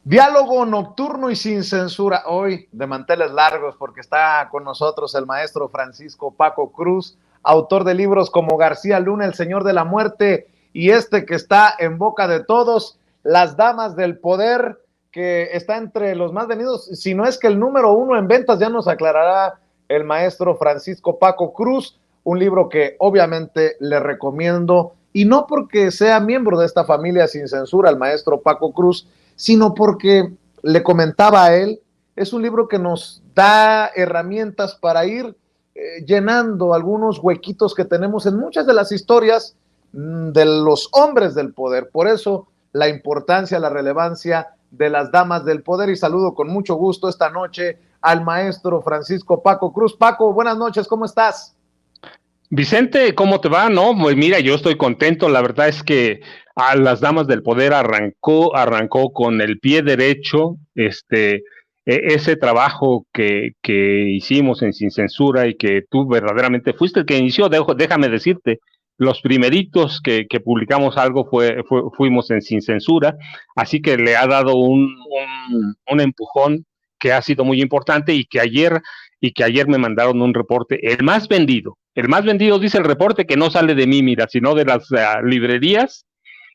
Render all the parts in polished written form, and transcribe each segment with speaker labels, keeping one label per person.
Speaker 1: Diálogo nocturno y sin censura, hoy de manteles largos, porque está con nosotros el maestro Francisco Paco Cruz, autor de libros como García Luna, El Señor de la Muerte, y este que está en boca de todos, Las Damas del Poder, que está entre los más vendidos, si no es que el número uno en ventas, ya nos aclarará el maestro Francisco Paco Cruz, un libro que obviamente le recomiendo, y no porque sea miembro de esta familia sin censura, el maestro Paco Cruz, sino porque le comentaba a él, es un libro que nos da herramientas para ir llenando algunos huequitos que tenemos en muchas de las historias de los hombres del poder. Por eso la importancia, la relevancia de las damas del poder, y saludo con mucho gusto esta noche al maestro Francisco Paco Cruz. Paco, buenas noches, ¿cómo estás?
Speaker 2: Vicente, ¿cómo te va? No, pues mira, yo estoy contento. La verdad es que a las Damas del Poder arrancó con el pie derecho, ese trabajo que hicimos en Sin Censura y que tú verdaderamente fuiste el que inició. Déjame decirte, los primeritos que publicamos algo fuimos en Sin Censura, así que le ha dado un empujón que ha sido muy importante y que ayer me mandaron un reporte, el más vendido dice el reporte, que no sale de mí, mira, sino de las librerías.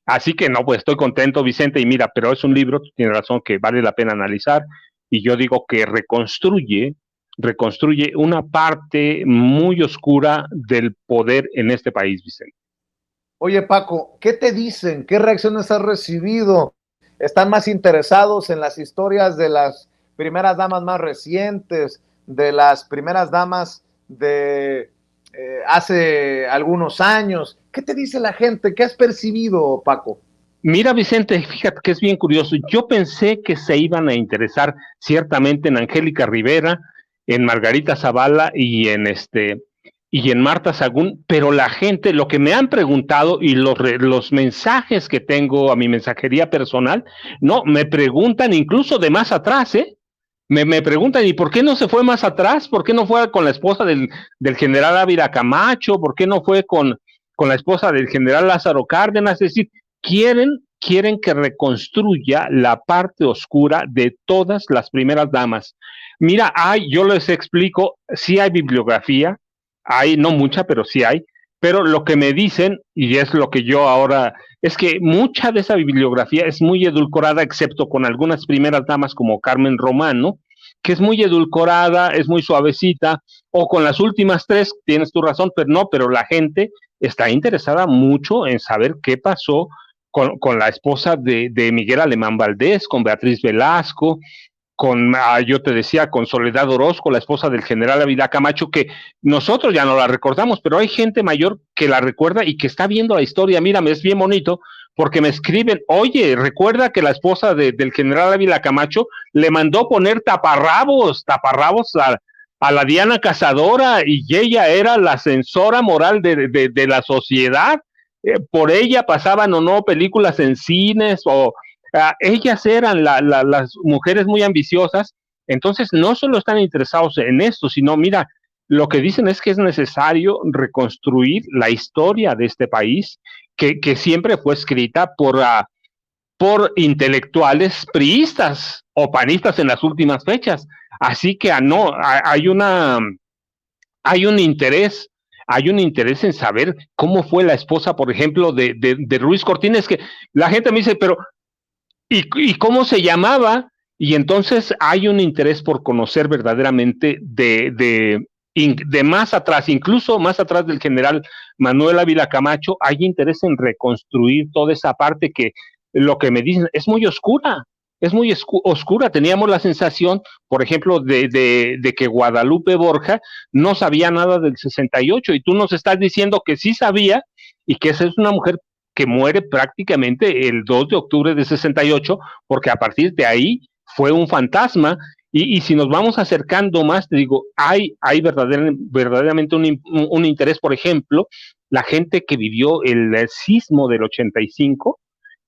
Speaker 2: Así que no, pues estoy contento, Vicente, y mira, pero es un libro, tú tienes razón, que vale la pena analizar, y yo digo que reconstruye una parte muy oscura del poder en este país, Vicente.
Speaker 1: Oye, Paco, ¿qué te dicen? ¿Qué reacciones has recibido? ¿Están más interesados en las historias de las primeras damas más recientes, de las primeras damas de hace algunos años? ¿Qué te dice la gente? ¿Qué has percibido, Paco?
Speaker 2: Mira, Vicente, fíjate que es bien curioso. Yo pensé que se iban a interesar ciertamente en Angélica Rivera, en Margarita Zavala y en Marta Sagún, pero la gente, lo que me han preguntado y los mensajes que tengo a mi mensajería personal, no, me preguntan incluso de más atrás, ¿eh? Me preguntan, ¿y por qué no se fue más atrás? ¿Por qué no fue con la esposa del general Ávila Camacho? ¿Por qué no fue con la esposa del general Lázaro Cárdenas? Es decir, quieren que reconstruya la parte oscura de todas las primeras damas. Mira, yo les explico, sí hay bibliografía, hay, no mucha, pero sí hay, pero lo que me dicen, y es lo que yo ahora, es que mucha de esa bibliografía es muy edulcorada, excepto con algunas primeras damas como Carmen Romano, que es muy edulcorada, es muy suavecita, o con las últimas tres, tienes tu razón, pero no, pero la gente está interesada mucho en saber qué pasó con la esposa de Miguel Alemán Valdés, con Beatriz Velasco, yo te decía, con Soledad Orozco, la esposa del general Ávila Camacho, que nosotros ya no la recordamos, pero hay gente mayor que la recuerda y que está viendo la historia. Mírame, es bien bonito, porque me escriben, oye, recuerda que la esposa del general Ávila Camacho le mandó poner taparrabos a la Diana Cazadora, y ella era la censora moral de la sociedad. Por ella pasaban o no películas en cines, o ellas eran las mujeres muy ambiciosas. Entonces no solo están interesados en esto, sino mira, lo que dicen es que es necesario reconstruir la historia de este país, que siempre fue escrita por intelectuales priistas o panistas en las últimas fechas. Así que no, hay un interés, hay un interés en saber cómo fue la esposa, por ejemplo, de Ruiz Cortines, que la gente me dice, pero ¿y cómo se llamaba? Y entonces hay un interés por conocer verdaderamente de más atrás, incluso más atrás del general Manuel Ávila Camacho, hay interés en reconstruir toda esa parte que lo que me dicen es muy oscura, es muy oscura. Teníamos la sensación, por ejemplo, de que Guadalupe Borja no sabía nada del 68, y tú nos estás diciendo que sí sabía, y que esa es una mujer que muere prácticamente el 2 de octubre de 68, porque a partir de ahí fue un fantasma. Y si nos vamos acercando más, te digo, hay verdaderamente un interés. Por ejemplo, la gente que vivió el sismo del 85,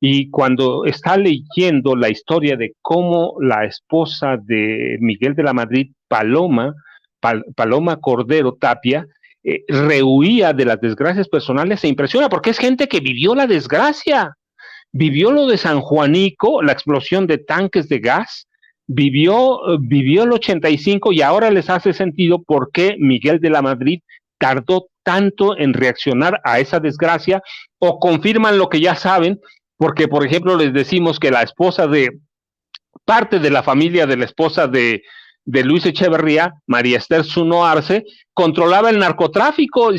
Speaker 2: y cuando está leyendo la historia de cómo la esposa de Miguel de la Madrid, Paloma Cordero Tapia, rehuía de las desgracias personales, se impresiona porque es gente que vivió la desgracia. vivió lo de San Juanico, la explosión de tanques de gas, vivió el 85 y ahora les hace sentido por qué Miguel de la Madrid tardó tanto en reaccionar a esa desgracia, o confirman lo que ya saben, porque por ejemplo les decimos que la esposa de parte de la familia de la esposa de Luis Echeverría, María Esther Zuno Arce, controlaba el narcotráfico.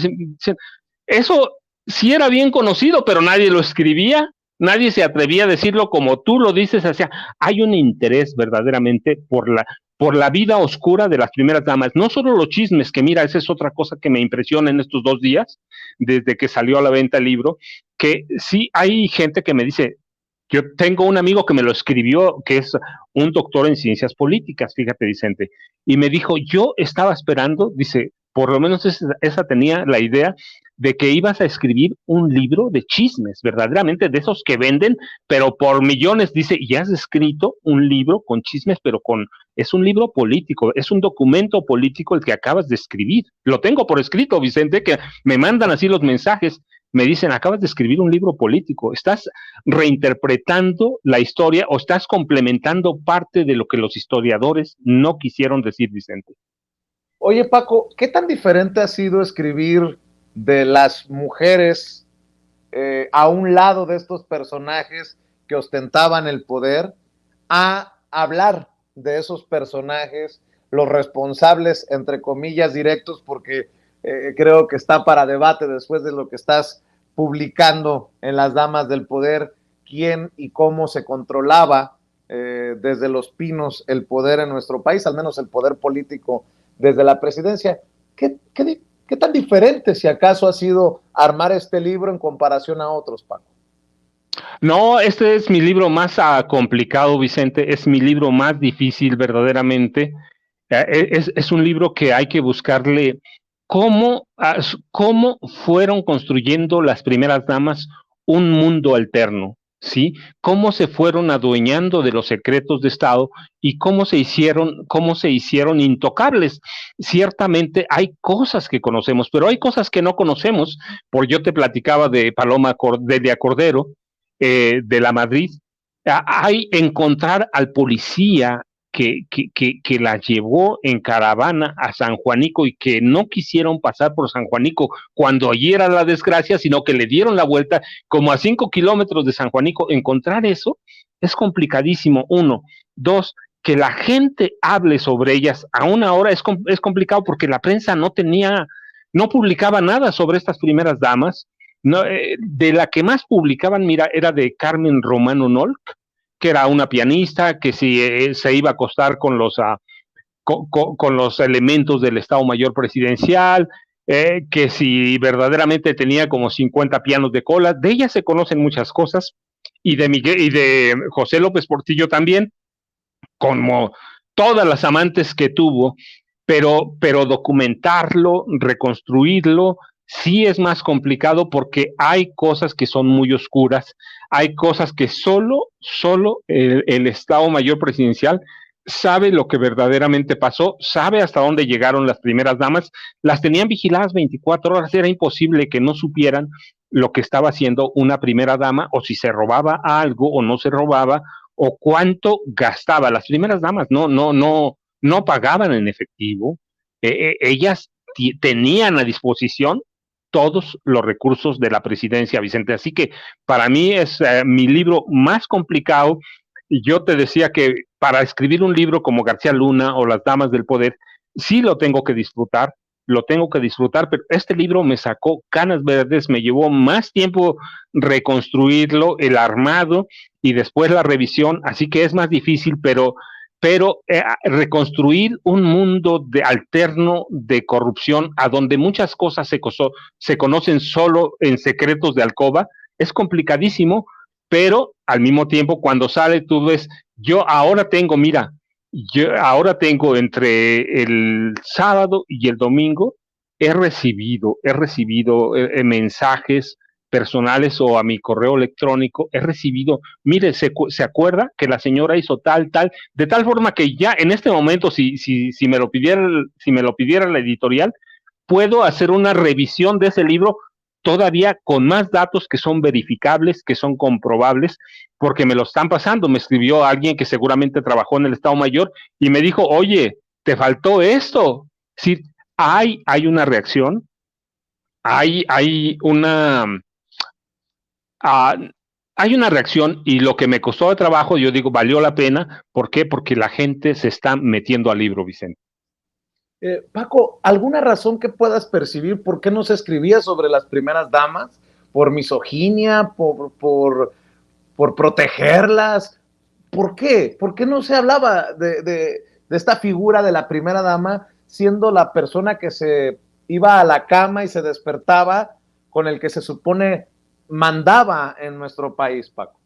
Speaker 2: Eso sí era bien conocido, pero nadie lo escribía, nadie se atrevía a decirlo como tú lo dices. O sea, hay un interés verdaderamente por la vida oscura de las primeras damas, no solo los chismes, que mira, esa es otra cosa que me impresiona en estos 2 días, desde que salió a la venta el libro, que sí hay gente que me dice, yo tengo un amigo que me lo escribió, que es un doctor en ciencias políticas, fíjate, Vicente, y me dijo, yo estaba esperando, dice, por lo menos esa tenía la idea de que ibas a escribir un libro de chismes, verdaderamente, de esos que venden, pero por millones. Dice, y has escrito un libro con chismes, pero es un libro político, es un documento político el que acabas de escribir. Lo tengo por escrito, Vicente, que me mandan así los mensajes, me dicen, acabas de escribir un libro político, estás reinterpretando la historia o estás complementando parte de lo que los historiadores no quisieron decir, Vicente.
Speaker 1: Oye, Paco, ¿qué tan diferente ha sido escribir de las mujeres a un lado de estos personajes que ostentaban el poder, a hablar de esos personajes, los responsables, entre comillas, directos, porque creo que está para debate después de lo que estás publicando en Las Damas del Poder, quién y cómo se controlaba desde los pinos el poder en nuestro país, al menos el poder político desde la presidencia? ¿Qué tan diferente, si acaso, ha sido armar este libro en comparación a otros, Paco?
Speaker 2: No, este es mi libro más complicado, Vicente, es mi libro más difícil verdaderamente. Es un libro que hay que buscarle cómo fueron construyendo las primeras damas un mundo alterno, ¿sí? Cómo se fueron adueñando de los secretos de Estado y cómo se hicieron intocables. Ciertamente hay cosas que conocemos, pero hay cosas que no conocemos. Yo te platicaba de Paloma Delia Cordero, de la Madrid. Hay encontrar al policía que la llevó en caravana a San Juanico y que no quisieron pasar por San Juanico cuando allí era la desgracia, sino que le dieron la vuelta como a 5 kilómetros de San Juanico. Encontrar eso es complicadísimo, 1. 2, que la gente hable sobre ellas a una hora es complicado, porque la prensa no publicaba nada sobre estas primeras damas. No, de la que más publicaban, mira, era de Carmen Romano Nolc, que era una pianista que se iba a acostar con los elementos del Estado Mayor Presidencial, que si verdaderamente tenía como 50 pianos de cola. De ella se conocen muchas cosas, y de José López Portillo también, como todas las amantes que tuvo, pero documentarlo, reconstruirlo, sí es más complicado, porque hay cosas que son muy oscuras, hay cosas que solo el Estado Mayor Presidencial sabe lo que verdaderamente pasó, sabe hasta dónde llegaron las primeras damas, las tenían vigiladas 24 horas, era imposible que no supieran lo que estaba haciendo una primera dama, o si se robaba algo o no se robaba, o cuánto gastaba. Las primeras damas no pagaban en efectivo, ellas tenían a disposición todos los recursos de la presidencia, Vicente. Así que para mí es mi libro más complicado. Yo te decía que para escribir un libro como García Luna o Las Damas del Poder, sí lo tengo que disfrutar, pero este libro me sacó canas verdes, me llevó más tiempo reconstruirlo, el armado y después la revisión, así que es más difícil, pero reconstruir un mundo alterno de corrupción, a donde muchas cosas se conocen solo en secretos de alcoba, es complicadísimo, pero al mismo tiempo, cuando sale, tú ves, yo ahora tengo entre el sábado y el domingo, he recibido mensajes personales o a mi correo electrónico, he recibido, mire, se acuerda que la señora hizo tal, de tal forma que ya en este momento, si me lo pidiera la editorial, puedo hacer una revisión de ese libro todavía con más datos que son verificables, que son comprobables, porque me lo están pasando. Me escribió alguien que seguramente trabajó en el Estado Mayor y me dijo, oye, te faltó esto. Sí, hay una reacción, hay una... hay una reacción y lo que me costó de trabajo, yo digo, valió la pena. ¿Por qué? Porque la gente se está metiendo al libro, Vicente.
Speaker 1: Paco, ¿alguna razón que puedas percibir por qué no se escribía sobre las primeras damas? ¿Por misoginia? ¿Por protegerlas? ¿Por qué? ¿Por qué no se hablaba de esta figura de la primera dama siendo la persona que se iba a la cama y se despertaba con el que se supone mandaba en nuestro país, Paco?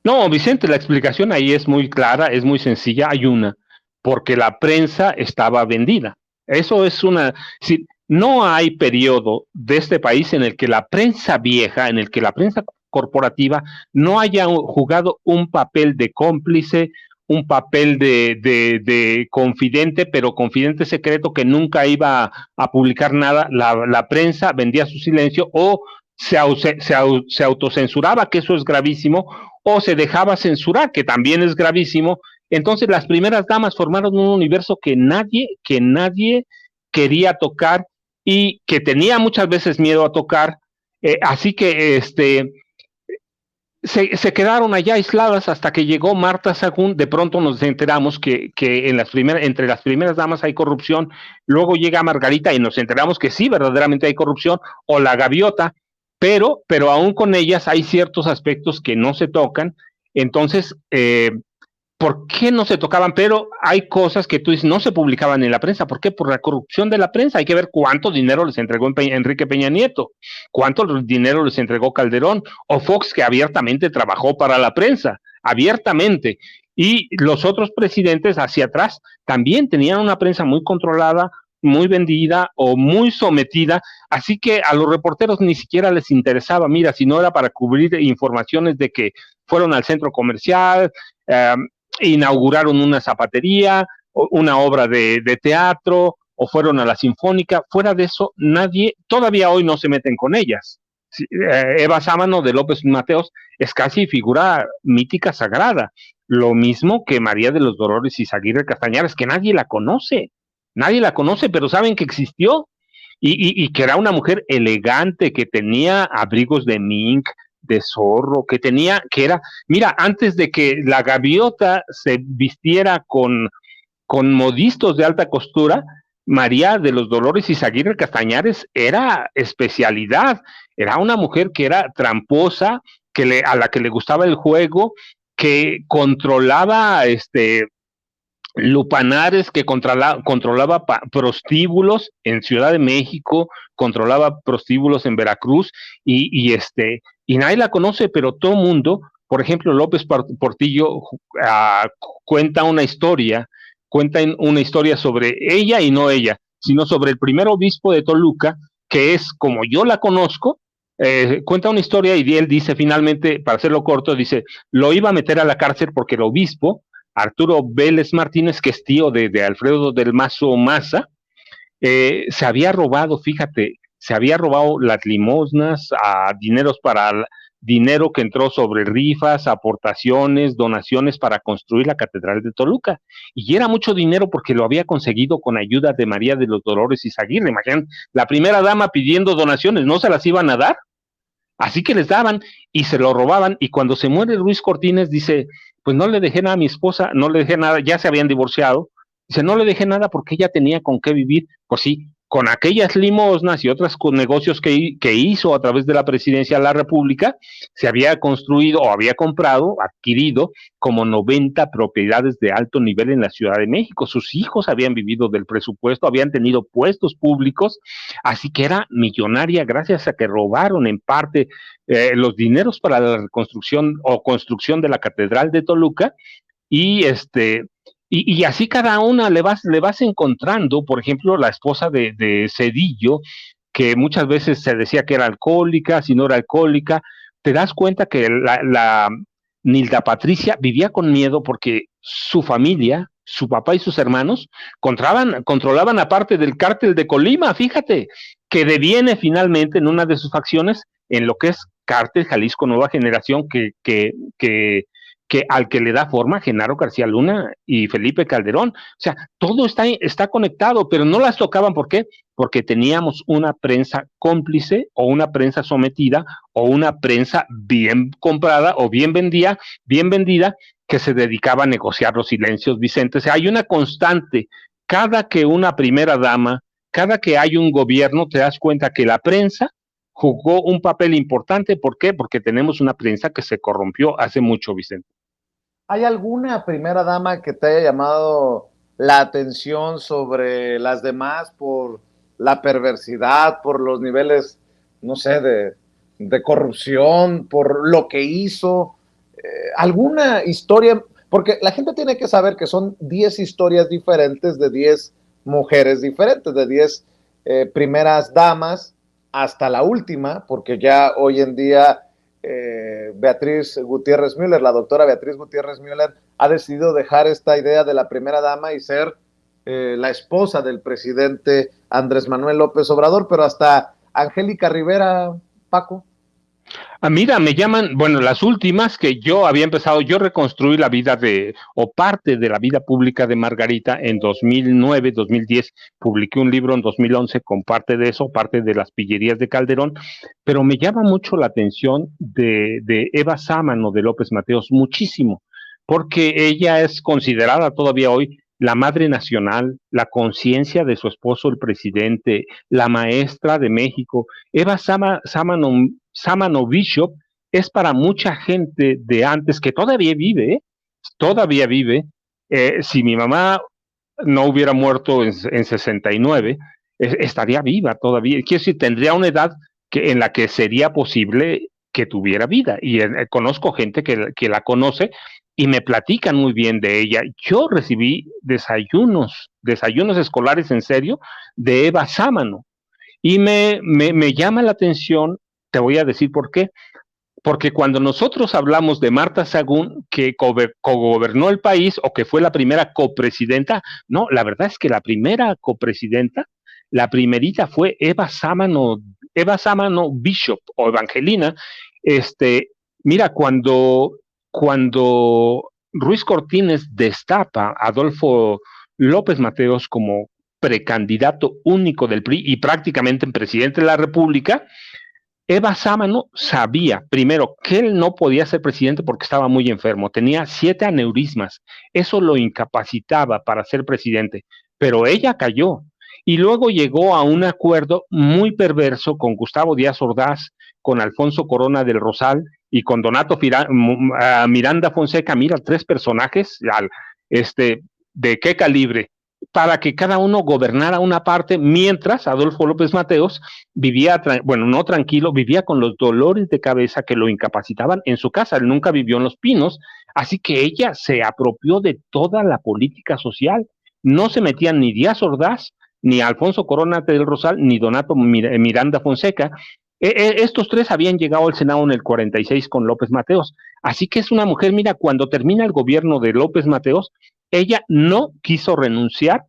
Speaker 2: No, Vicente, la explicación ahí es muy clara, es muy sencilla. Hay una, porque la prensa estaba vendida. Eso es una... Si, no hay periodo de este país en el que la prensa vieja, en el que la prensa corporativa no haya jugado un papel de cómplice, un papel de confidente, pero confidente secreto que nunca iba a publicar nada. La prensa vendía su silencio o se autocensuraba, que eso es gravísimo, o se dejaba censurar, que también es gravísimo. Entonces las primeras damas formaron un universo que nadie quería tocar y que tenía muchas veces miedo a tocar, así que se quedaron allá aisladas hasta que llegó Marta Sagún. De pronto nos enteramos que entre las primeras damas hay corrupción, luego llega Margarita y nos enteramos que sí, verdaderamente hay corrupción, o la Gaviota, pero aún con ellas hay ciertos aspectos que no se tocan. Entonces, ¿por qué no se tocaban? Pero hay cosas que tú dices, no se publicaban en la prensa. ¿Por qué? Por la corrupción de la prensa. Hay que ver cuánto dinero les entregó Enrique Peña Nieto, cuánto dinero les entregó Calderón, o Fox, que abiertamente trabajó para la prensa, abiertamente. Y los otros presidentes hacia atrás también tenían una prensa muy controlada, muy vendida o muy sometida, así que a los reporteros ni siquiera les interesaba. Mira, si no era para cubrir informaciones de que fueron al centro comercial, inauguraron una zapatería, una obra de teatro, o fueron a la Sinfónica. Fuera de eso, nadie, todavía hoy no se meten con ellas. Eva Sámano de López Mateos es casi figura mítica sagrada, lo mismo que María de los Dolores Izaguirre Castañares, que nadie la conoce, pero saben que existió y que era una mujer elegante, que tenía abrigos de mink, de zorro, que era, mira, antes de que la Gaviota se vistiera con modistos de alta costura, María de los Dolores Izaguirre Castañares era especialidad, era una mujer que era tramposa, a la que le gustaba el juego, que controlaba lupanares, que controlaba prostíbulos en Ciudad de México, controlaba prostíbulos en Veracruz, y nadie la conoce, pero todo mundo, por ejemplo, López Portillo cuenta una historia sobre ella, y no ella, sino sobre el primer obispo de Toluca, que es como yo la conozco. Cuenta una historia y él dice finalmente, para hacerlo corto, dice, lo iba a meter a la cárcel porque el obispo Arturo Vélez Martínez, que es tío de Alfredo del Mazo Maza, se había robado, fíjate, se había robado las limosnas, dinero que entró sobre rifas, aportaciones, donaciones para construir la Catedral de Toluca. Y era mucho dinero porque lo había conseguido con ayuda de María de los Dolores Izaguirre. Imagínate, la primera dama pidiendo donaciones, ¿no se las iban a dar? Así que les daban y se lo robaban. Y cuando se muere Ruiz Cortines, dice, pues no le dejé nada a mi esposa, no le dejé nada, ya se habían divorciado. Dice, no le dejé nada porque ella tenía con qué vivir. Pues sí, con aquellas limosnas y otros negocios que hizo a través de la presidencia de la República, se había construido o había comprado, adquirido como 90 propiedades de alto nivel en la Ciudad de México. Sus hijos habían vivido del presupuesto, habían tenido puestos públicos, así que era millonaria gracias a que robaron en parte los dineros para la reconstrucción o construcción de la Catedral de Toluca. Y así cada una le vas encontrando. Por ejemplo, la esposa de Cedillo, que muchas veces se decía que era alcohólica, si no era alcohólica, te das cuenta que la Nilda Patricia vivía con miedo porque su familia su papá y sus hermanos controlaban aparte del cártel de Colima, fíjate, que deviene finalmente en una de sus facciones en lo que es Cártel Jalisco Nueva Generación, que al que le da forma Genaro García Luna y Felipe Calderón. O sea, todo está conectado, pero no las tocaban. ¿Por qué? Porque teníamos una prensa cómplice o una prensa sometida o una prensa bien comprada o bien vendida, que se dedicaba a negociar los silencios, Vicente. O sea, hay una constante. Cada que una primera dama, cada que hay un gobierno, te das cuenta que la prensa jugó un papel importante. ¿Por qué? Porque tenemos una prensa que se corrompió hace mucho, Vicente.
Speaker 1: ¿Hay alguna primera dama que te haya llamado la atención sobre las demás por la perversidad, por los niveles, no sé, de corrupción, por lo que hizo? ¿Alguna historia? Porque la gente tiene que saber que son 10 historias diferentes de 10 mujeres diferentes, de 10 primeras damas hasta la última, porque ya hoy en día Beatriz Gutiérrez Müller, la doctora Beatriz Gutiérrez Müller, ha decidido dejar esta idea de la primera dama y ser la esposa del presidente Andrés Manuel López Obrador, pero hasta Angélica Rivera, Paco.
Speaker 2: Mira, me llaman, bueno, las últimas que yo había empezado, yo reconstruí la vida o parte de la vida pública de Margarita en 2009, 2010, publiqué un libro en 2011 con parte de eso, parte de las pillerías de Calderón, pero me llama mucho la atención de Eva Sámano de López Mateos, muchísimo, porque ella es considerada todavía hoy la madre nacional, la conciencia de su esposo, el presidente, la maestra de México. Eva Sámano Bishop es para mucha gente de antes que todavía vive, ¿eh? Todavía vive. Si mi mamá no hubiera muerto en 69, estaría viva todavía. Quiero decir, tendría una edad en la que sería posible que tuviera vida. Y conozco gente que la conoce y me platican muy bien de ella. Yo recibí desayunos escolares en serio de Eva Sámano. Y me llama la atención, te voy a decir por qué. Porque cuando nosotros hablamos de Marta Sagún, que cogobernó el país o que fue la primera copresidenta, no, la verdad es que la primera copresidenta, la primerita fue Eva Sámano Bishop o Evangelina. Mira, cuando Ruiz Cortines destapa a Adolfo López Mateos como precandidato único del PRI y prácticamente presidente de la República, Eva Sámano sabía, primero, que él no podía ser presidente porque estaba muy enfermo, tenía 7 aneurismas, eso lo incapacitaba para ser presidente, pero ella cayó y luego llegó a un acuerdo muy perverso con Gustavo Díaz Ordaz, con Alfonso Corona del Rosal y con Donato Miranda Fonseca. Mira, 3 personajes, ¿de qué calibre? Para que cada uno gobernara una parte, mientras Adolfo López Mateos vivía, no tranquilo, vivía con los dolores de cabeza que lo incapacitaban en su casa. Él nunca vivió en Los Pinos, así que ella se apropió de toda la política social. No se metían ni Díaz Ordaz, ni Alfonso Corona del Rosal, ni Donato Miranda Fonseca. Estos 3 habían llegado al Senado en el 46 con López Mateos. Así que es una mujer, mira, cuando termina el gobierno de López Mateos, ella no quiso renunciar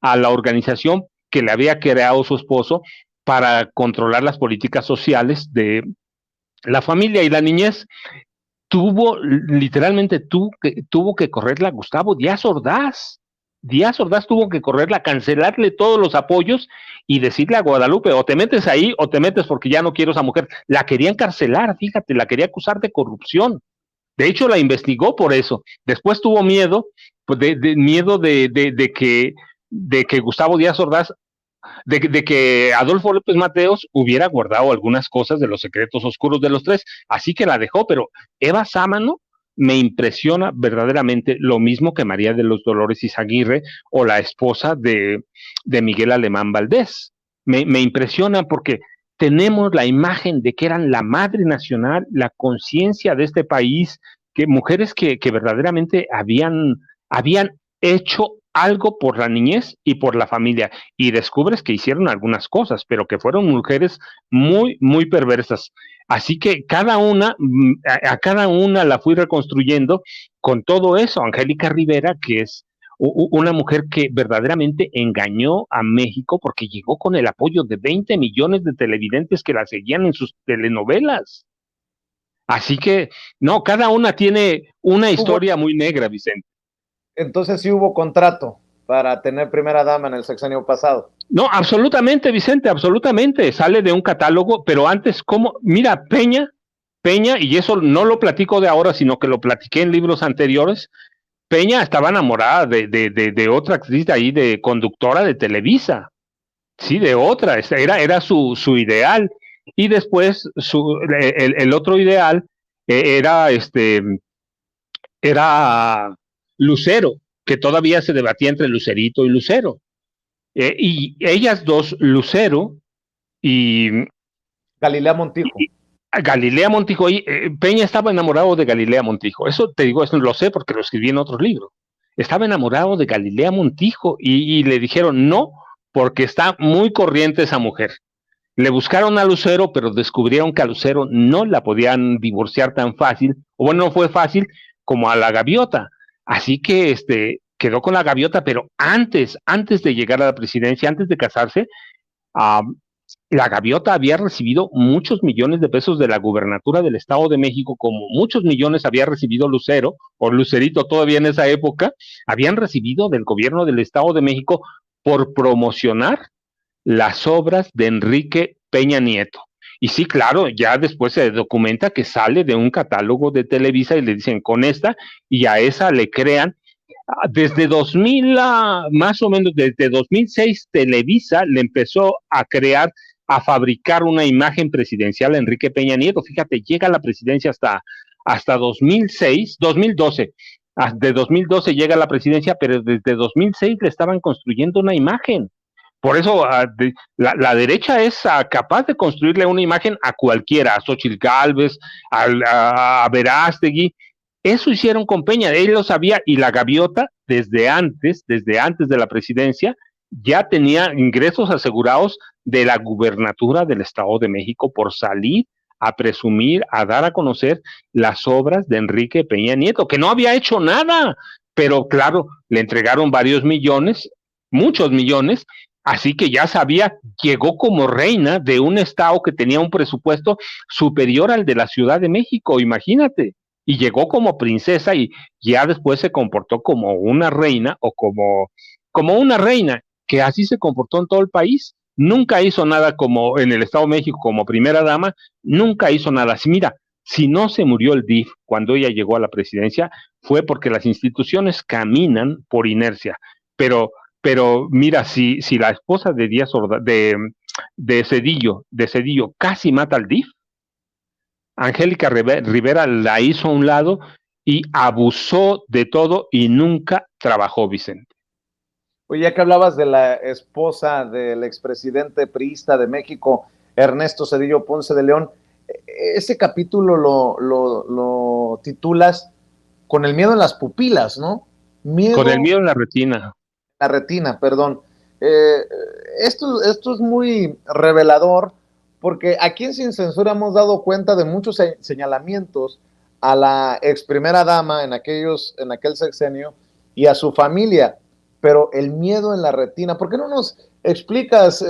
Speaker 2: a la organización que le había creado su esposo para controlar las políticas sociales de la familia y la niñez. Literalmente tuvo que correrla Gustavo Díaz Ordaz. Díaz Ordaz tuvo que correrla, cancelarle todos los apoyos y decirle a Guadalupe, o te metes ahí o te metes porque ya no quiero esa mujer. La quería encarcelar, fíjate, la quería acusar de corrupción. De hecho, la investigó por eso. Después tuvo miedo, pues miedo de que Gustavo Díaz Ordaz, de que Adolfo López Mateos hubiera guardado algunas cosas de los secretos oscuros de los 3. Así que la dejó, pero Eva Sámano me impresiona verdaderamente, lo mismo que María de los Dolores Izaguirre o la esposa de Miguel Alemán Valdés. Me impresiona porque tenemos la imagen de que eran la madre nacional, la conciencia de este país, que mujeres que verdaderamente habían hecho algo por la niñez y por la familia, y descubres que hicieron algunas cosas, pero que fueron mujeres muy, muy perversas. Así que a cada una la fui reconstruyendo con todo eso. Angélica Rivera, que es una mujer que verdaderamente engañó a México porque llegó con el apoyo de 20 millones de televidentes que la seguían en sus telenovelas. Así que, no, cada una tiene una historia muy negra, Vicente.
Speaker 1: Entonces sí hubo contrato para tener primera dama en el sexenio pasado.
Speaker 2: No, absolutamente, Vicente, absolutamente. Sale de un catálogo, pero antes, ¿cómo? Mira, Peña, y eso no lo platico de ahora, sino que lo platiqué en libros anteriores. Peña estaba enamorada de otra actriz de ahí, de conductora de Televisa. Sí, de otra, era su ideal. Y después el otro ideal era era Lucero, que todavía se debatía entre Lucerito y Lucero. Y ellas dos, Lucero y
Speaker 1: Galilea Montijo.
Speaker 2: Galilea Montijo, Peña estaba enamorado de Galilea Montijo. Eso te digo, eso lo sé porque lo escribí en otros libros. Estaba enamorado de Galilea Montijo y le dijeron no, porque está muy corriente esa mujer. Le buscaron a Lucero, pero descubrieron que a Lucero no la podían divorciar tan fácil, o bueno, no fue fácil como a la gaviota. Así que quedó con la gaviota, pero antes de llegar a la presidencia, antes de casarse, la gaviota había recibido muchos millones de pesos de la gubernatura del Estado de México, como muchos millones había recibido Lucero, o Lucerito todavía en esa época, habían recibido del gobierno del Estado de México por promocionar las obras de Enrique Peña Nieto. Y sí, claro, ya después se documenta que sale de un catálogo de Televisa y le dicen con esta, y a esa le crean. Desde 2000, más o menos desde 2006, Televisa le empezó a crear, a fabricar una imagen presidencial a Enrique Peña Nieto. Fíjate, llega a la presidencia hasta 2006, 2012. De 2012 llega a la presidencia, pero desde 2006 le estaban construyendo una imagen. Por eso la derecha es capaz de construirle una imagen a cualquiera, a Xochitl Gálvez, a Verástegui. Eso hicieron con Peña, él lo sabía, y la gaviota desde antes de la presidencia, ya tenía ingresos asegurados de la gubernatura del Estado de México por salir a presumir, a dar a conocer las obras de Enrique Peña Nieto, que no había hecho nada, pero claro, le entregaron varios millones, muchos millones, así que ya sabía, llegó como reina de un estado que tenía un presupuesto superior al de la Ciudad de México, imagínate, y llegó como princesa y ya después se comportó como una reina o como una reina, que así se comportó en todo el país. Nunca hizo nada como en el Estado de México como primera dama, nunca hizo nada así. Mira, si no se murió el DIF cuando ella llegó a la presidencia, fue porque las instituciones caminan por inercia, pero mira, si la esposa de Díaz Ordaz, de Cedillo casi mata al DIF, Angélica Rivera la hizo a un lado y abusó de todo y nunca trabajó, Vicente.
Speaker 1: Oye, ya que hablabas de la esposa del expresidente priista de México, Ernesto Zedillo Ponce de León, ese capítulo lo titulas Con el miedo en las pupilas, ¿no?
Speaker 2: Con el miedo en la retina.
Speaker 1: La retina, perdón. Esto es muy revelador porque aquí en Sin Censura hemos dado cuenta de muchos señalamientos a la ex primera dama en aquel sexenio y a su familia, pero el miedo en la retina, ¿por qué no nos explicas,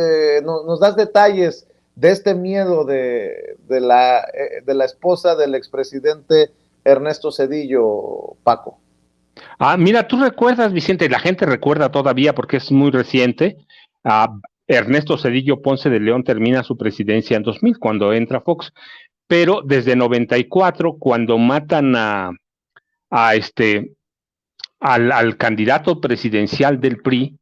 Speaker 1: nos das detalles de este miedo de la esposa del expresidente Ernesto Zedillo, Paco?
Speaker 2: Mira, tú recuerdas, Vicente, la gente recuerda todavía porque es muy reciente. Ernesto Zedillo Ponce de León termina su presidencia en 2000 cuando entra Fox, pero desde 94 cuando matan al candidato presidencial del PRI,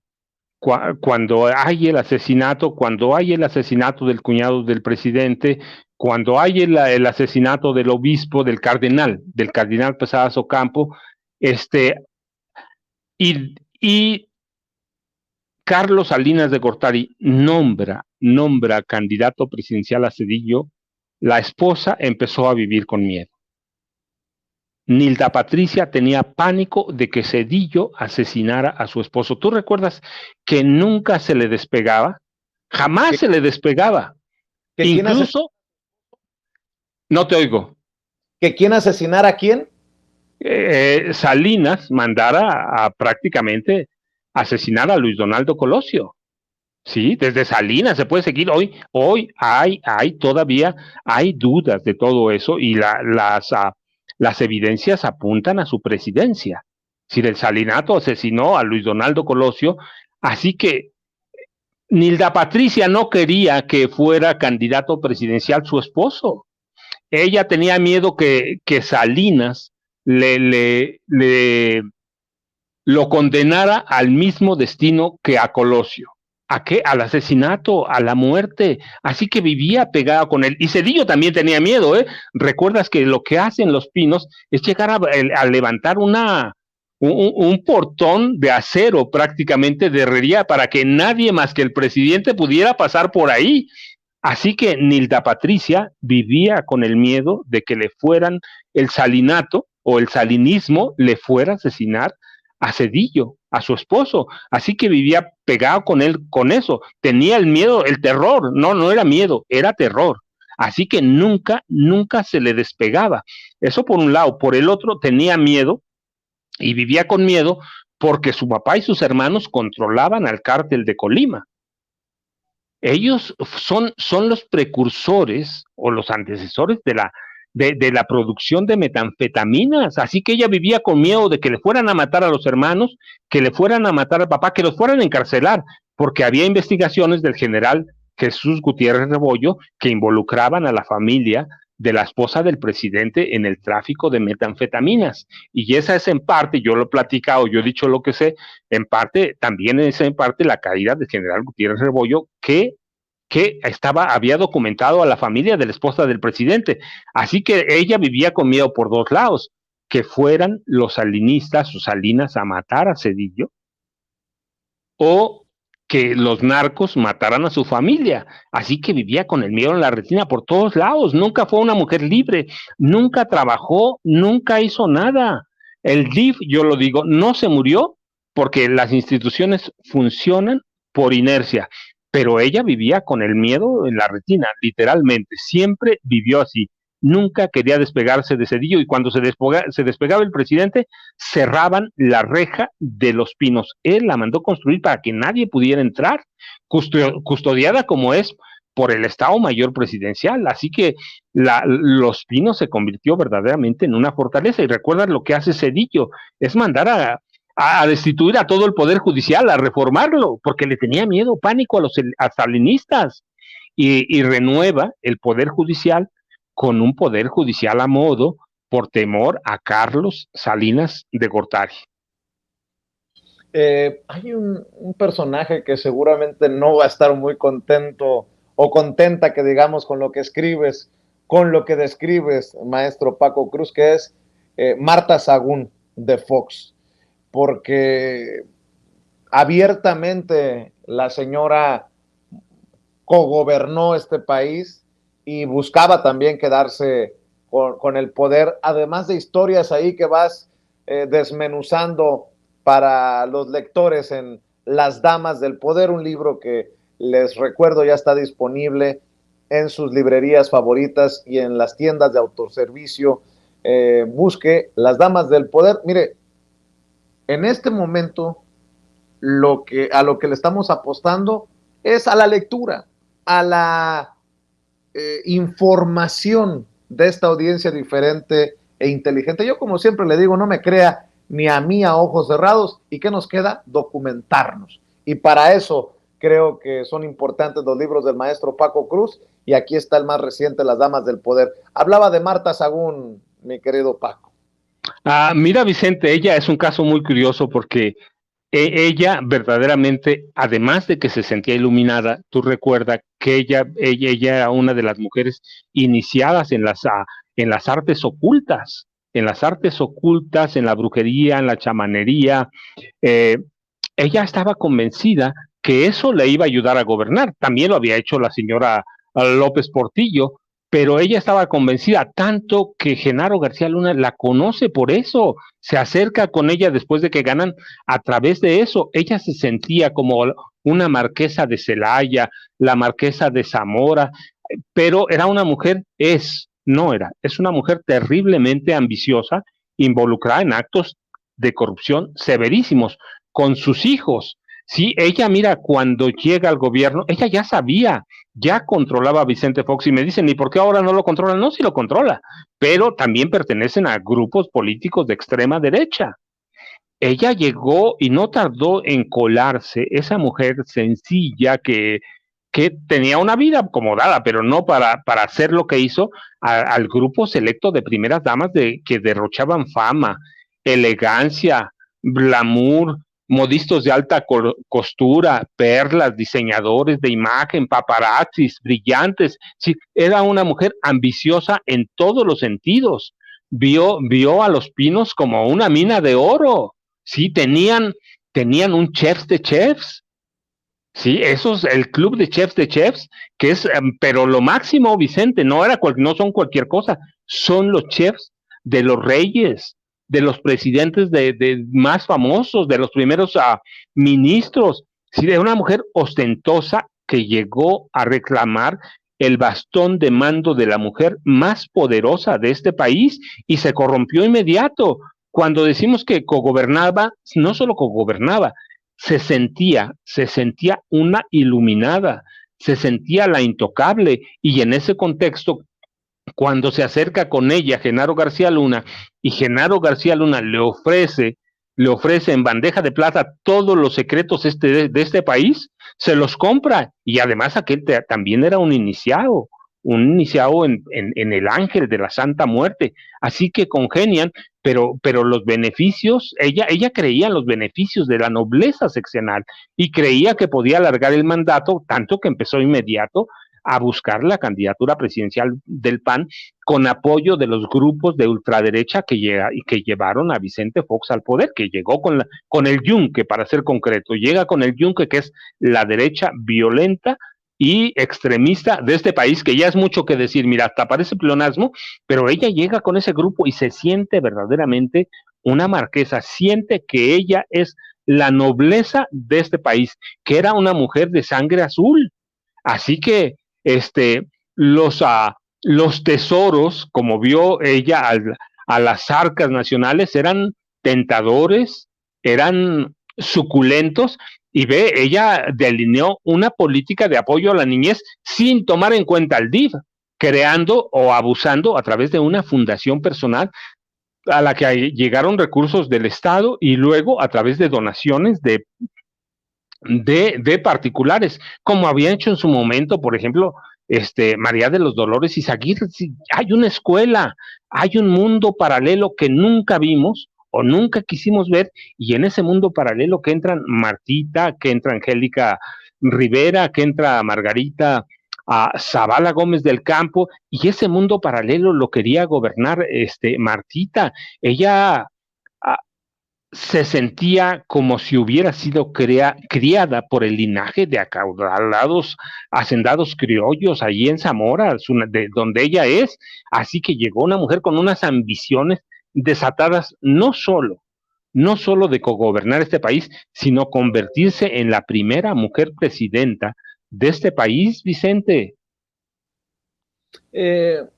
Speaker 2: cuando hay el asesinato del cuñado del presidente, cuando hay el asesinato del obispo, del cardenal Pesadas Ocampo, y Carlos Salinas de Gortari nombra candidato presidencial a Zedillo, la esposa empezó a vivir con miedo. Nilda Patricia tenía pánico de que Zedillo asesinara a su esposo. ¿Tú recuerdas que nunca se le despegaba? Jamás se le despegaba. Incluso, no te oigo.
Speaker 1: ¿Que quién asesinara a quién?
Speaker 2: Salinas mandara a prácticamente asesinar a Luis Donaldo Colosio. Sí, desde Salinas se puede seguir. Hoy hay todavía, hay dudas de todo eso y las evidencias apuntan a su presidencia. Si el Salinato asesinó a Luis Donaldo Colosio, así que Nilda Patricia no quería que fuera candidato presidencial su esposo. Ella tenía miedo que Salinas le lo condenara al mismo destino que a Colosio. ¿A qué? Al asesinato, a la muerte. Así que vivía pegada con él. Y Cedillo también tenía miedo, ¿eh? Recuerdas que lo que hacen los Pinos es llegar a levantar un portón de acero prácticamente de herrería para que nadie más que el presidente pudiera pasar por ahí. Así que Nilda Patricia vivía con el miedo de que le fueran el salinato o el salinismo le fuera a asesinar a Cedillo, a su esposo. Así que vivía pegado con él, con eso. Tenía el miedo, el terror. No era miedo, era terror. Así que nunca se le despegaba. Eso por un lado. Por el otro, tenía miedo y vivía con miedo porque su papá y sus hermanos controlaban al cártel de Colima. Ellos son los precursores o los antecesores de la producción de metanfetaminas, así que ella vivía con miedo de que le fueran a matar a los hermanos, que le fueran a matar al papá, que los fueran a encarcelar, porque había investigaciones del general Jesús Gutiérrez Rebollo que involucraban a la familia de la esposa del presidente en el tráfico de metanfetaminas. Y esa es en parte, yo lo he platicado, yo he dicho lo que sé, en parte, también es en parte la caída del general Gutiérrez Rebollo que había documentado a la familia de la esposa del presidente. Así que ella vivía con miedo por dos lados, que fueran los salinistas o Salinas a matar a Cedillo o que los narcos mataran a su familia. Así que vivía con el miedo en la retina por todos lados. Nunca fue una mujer libre, nunca trabajó, nunca hizo nada. El DIF, yo lo digo, no se murió porque las instituciones funcionan por inercia, pero ella vivía con el miedo en la retina, literalmente, siempre vivió así. Nunca quería despegarse de Cedillo y cuando se despegaba el presidente, cerraban la reja de los Pinos. Él la mandó construir para que nadie pudiera entrar, custodiada como es por el Estado Mayor Presidencial. Así que Los Pinos se convirtió verdaderamente en una fortaleza. Y recuerdan lo que hace Cedillo, es mandar a destituir a todo el Poder Judicial, a reformarlo, porque le tenía miedo, pánico a salinistas. Y renueva el Poder Judicial con un Poder Judicial a modo por temor a Carlos Salinas de Gortari.
Speaker 1: Hay un personaje que seguramente no va a estar muy contento o contenta, que digamos, con lo que escribes, con lo que describes, maestro Paco Cruz, que es Marta Sagún de Fox, porque abiertamente la señora cogobernó este país y buscaba también quedarse con el poder, además de historias ahí que vas desmenuzando para los lectores en Las Damas del Poder, un libro que les recuerdo ya está disponible en sus librerías favoritas y en las tiendas de autoservicio. Busque Las Damas del Poder. Mire, en este momento a lo que le estamos apostando es a la lectura, a la información de esta audiencia diferente e inteligente. Yo, como siempre le digo, no me crea ni a mí a ojos cerrados. ¿Y qué nos queda? Documentarnos. Y para eso creo que son importantes los libros del maestro Paco Cruz, y aquí está el más reciente, Las Damas del Poder. Hablaba de Marta Sagún, mi querido Paco.
Speaker 2: Mira, Vicente, ella es un caso muy curioso porque ella verdaderamente, además de que se sentía iluminada, tú recuerdas que ella era una de las mujeres iniciadas en las artes ocultas, en la brujería, en la chamanería. Ella estaba convencida que eso le iba a ayudar a gobernar. También lo había hecho la señora López Portillo, pero ella estaba convencida tanto que Genaro García Luna la conoce por eso, se acerca con ella después de que ganan a través de eso. Ella se sentía como una marquesa de Celaya, la marquesa de Zamora, pero era una mujer, es una mujer terriblemente ambiciosa involucrada en actos de corrupción severísimos con sus hijos. Sí, ella, mira, cuando llega al gobierno, ella ya sabía, ya controlaba a Vicente Fox y me dicen, ¿y por qué ahora no lo controla? No, sí lo controla, pero también pertenecen a grupos políticos de extrema derecha. Ella llegó y no tardó en colarse, esa mujer sencilla que tenía una vida acomodada, pero no para hacer lo que hizo al grupo selecto de primeras damas que derrochaban fama, elegancia, glamour, modistos de alta costura, perlas, diseñadores de imagen, paparazzis, brillantes. Sí, era una mujer ambiciosa en todos los sentidos. Vio a los Pinos como una mina de oro. Sí, tenían un chef de chefs. Sí, eso es el club de chefs, que es, pero lo máximo, Vicente, no son cualquier cosa, son los chefs de los reyes, de los presidentes de más famosos, de los primeros ministros. Sí, de una mujer ostentosa que llegó a reclamar el bastón de mando de la mujer más poderosa de este país y se corrompió inmediato. Cuando decimos que cogobernaba, no solo cogobernaba, se sentía una iluminada, se sentía la intocable, y en ese contexto, cuando se acerca con ella Genaro García Luna, y Genaro García Luna le ofrece en bandeja de plata todos los secretos de este país, se los compra, y además aquel también era un iniciado en el ángel de la Santa Muerte, así que congenian, pero los beneficios, ella creía en los beneficios de la nobleza seccional, y creía que podía alargar el mandato, tanto que empezó inmediato a buscar la candidatura presidencial del PAN con apoyo de los grupos de ultraderecha que llevaron a Vicente Fox al poder, que llegó con el Yunque, para ser concreto, llega con el Yunque, que es la derecha violenta y extremista de este país, que ya es mucho que decir, mira, hasta parece pleonasmo, pero ella llega con ese grupo y se siente verdaderamente una marquesa, siente que ella es la nobleza de este país, que era una mujer de sangre azul. Así que los, los tesoros, como vio ella a las arcas nacionales, eran tentadores, eran suculentos, y ella delineó una política de apoyo a la niñez sin tomar en cuenta el DIF, creando o abusando a través de una fundación personal a la que llegaron recursos del Estado, y luego a través de donaciones de particulares, como había hecho en su momento, por ejemplo, María de los Dolores Izaguirre. Hay una escuela, hay un mundo paralelo que nunca vimos o nunca quisimos ver, y en ese mundo paralelo que entran Martita, que entra Angélica Rivera, que entra Margarita a Zavala Gómez del Campo, y ese mundo paralelo lo quería gobernar Martita. Ella se sentía como si hubiera sido criada por el linaje de acaudalados hacendados criollos allí en Zamora, de donde ella es. Así que llegó una mujer con unas ambiciones desatadas, no solo de cogobernar este país, sino convertirse en la primera mujer presidenta de este país, Vicente.
Speaker 1: Me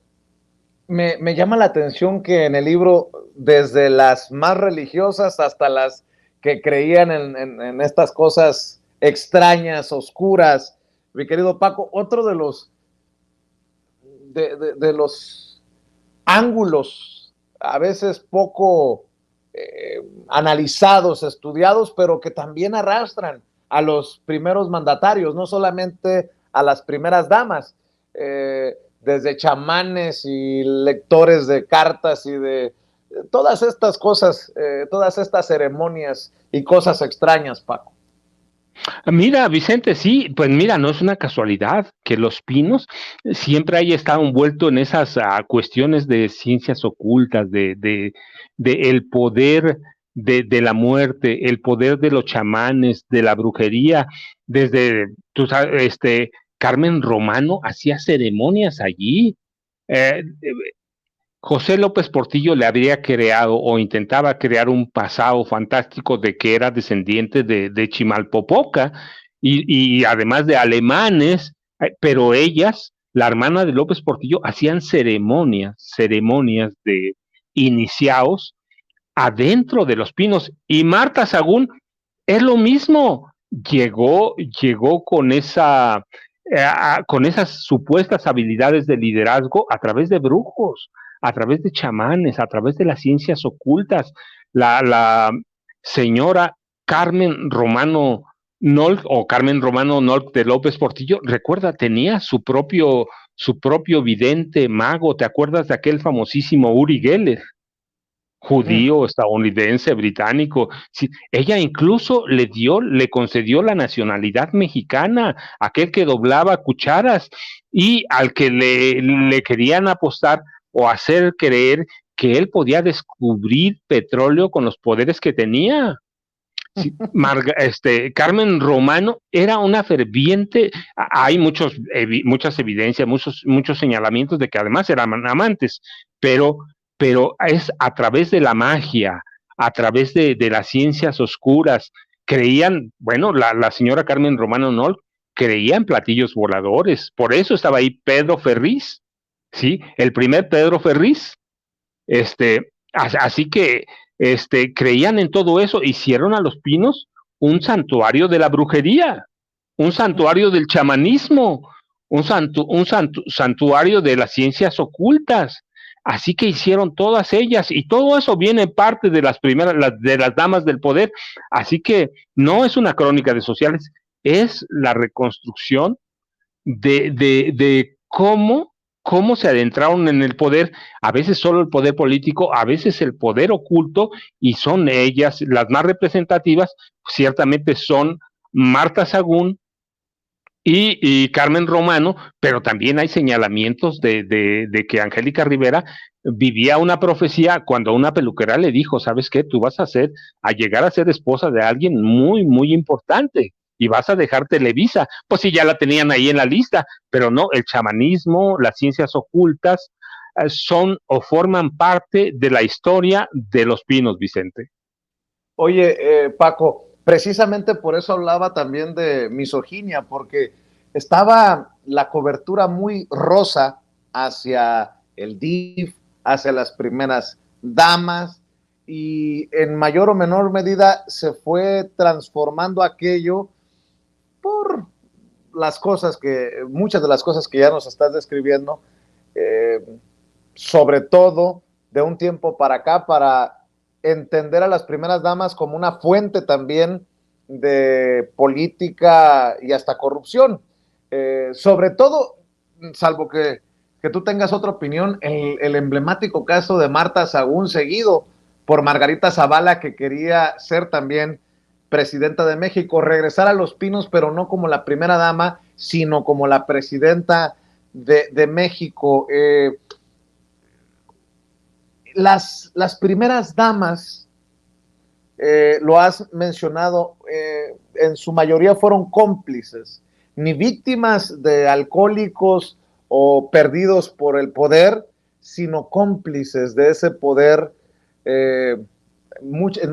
Speaker 1: llama la atención que en el libro, desde las más religiosas hasta las que creían en estas cosas extrañas, oscuras, mi querido Paco, otro de los ángulos a veces poco analizados, estudiados, pero que también arrastran a los primeros mandatarios, no solamente a las primeras damas, desde chamanes y lectores de cartas y de todas estas cosas, todas estas ceremonias y cosas extrañas, Paco.
Speaker 2: Mira, Vicente, sí, pues mira, no es una casualidad que Los Pinos siempre haya estado envuelto en esas cuestiones de ciencias ocultas, de el poder de la muerte, el poder de los chamanes, de la brujería. Desde, tú sabes, Carmen Romano hacía ceremonias allí. Eh, José López Portillo le habría creado o intentaba crear un pasado fantástico de que era descendiente de Chimalpopoca y además de alemanes, pero ellas, la hermana de López Portillo, hacían ceremonias de iniciados adentro de Los Pinos. Y Marta Sagún es lo mismo, llegó con esas supuestas habilidades de liderazgo a través de brujos, a través de chamanes, a través de las ciencias ocultas. La señora Carmen Romano Nolk, o Carmen Romano Nolk de López Portillo, recuerda, tenía su propio vidente mago. ¿Te acuerdas de aquel famosísimo Uri Geller? Judío, estadounidense, británico. Sí, ella incluso le concedió la nacionalidad mexicana, aquel que doblaba cucharas y al que le querían apostar o hacer creer que él podía descubrir petróleo con los poderes que tenía. Sí, Carmen Romano era una ferviente, hay muchas evidencias, muchos señalamientos de que además eran amantes, pero es a través de la magia, a través de las ciencias oscuras. Creían, bueno, la señora Carmen Romano Nol creía en platillos voladores, por eso estaba ahí Pedro Ferriz, ¿sí? El primer Pedro Ferriz, así que creían en todo eso, hicieron a Los Pinos un santuario de la brujería, un santuario del chamanismo, santuario de las ciencias ocultas. Así que hicieron todas ellas, y todo eso viene parte de las primeras, de las damas del poder. Así que no es una crónica de sociales, es la reconstrucción de cómo se adentraron en el poder, a veces solo el poder político, a veces el poder oculto, y son ellas las más representativas. Ciertamente son Marta Sagún y Carmen Romano, pero también hay señalamientos de que Angélica Rivera vivía una profecía cuando una peluquera le dijo: ¿sabes qué? Tú vas a llegar a ser esposa de alguien muy, muy importante y vas a dejar Televisa. Pues sí, ya la tenían ahí en la lista, pero no, el chamanismo, las ciencias ocultas, son o forman parte de la historia de Los Pinos, Vicente.
Speaker 1: Oye, Paco, precisamente por eso hablaba también de misoginia, porque estaba la cobertura muy rosa hacia el DIF, hacia las primeras damas, y en mayor o menor medida se fue transformando aquello por muchas de las cosas que ya nos estás describiendo, sobre todo de un tiempo para acá, para entender a las primeras damas como una fuente también de política y hasta corrupción. Sobre todo, salvo que tú tengas otra opinión, el emblemático caso de Marta Sagún, seguido por Margarita Zavala, que quería ser también presidenta de México, regresar a Los Pinos, pero no como la primera dama, sino como la presidenta de México. Las primeras damas, lo has mencionado, en su mayoría fueron cómplices, ni víctimas de alcohólicos o perdidos por el poder, sino cómplices de ese poder, en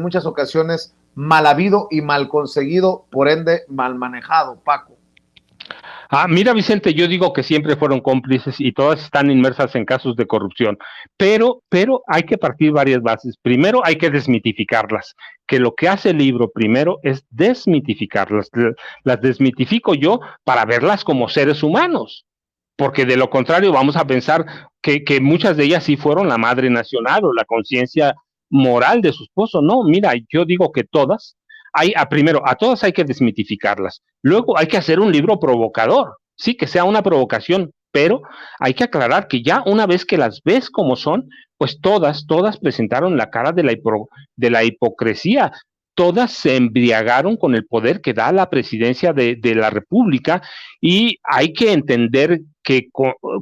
Speaker 1: muchas ocasiones mal habido y mal conseguido, por ende mal manejado, Paco.
Speaker 2: Mira, Vicente, yo digo que siempre fueron cómplices y todas están inmersas en casos de corrupción, pero hay que partir varias bases. Primero hay que desmitificarlas, que lo que hace el libro primero es desmitificarlas. Las desmitifico yo para verlas como seres humanos, porque de lo contrario vamos a pensar que muchas de ellas sí fueron la madre nacional o la conciencia moral de su esposo. No, mira, yo digo que todas, primero, a todas hay que desmitificarlas. Luego hay que hacer un libro provocador, sí, que sea una provocación, pero hay que aclarar que ya una vez que las ves como son, pues todas presentaron la cara de la hipocresía. Todas se embriagaron con el poder que da la presidencia de la República, y hay que entender que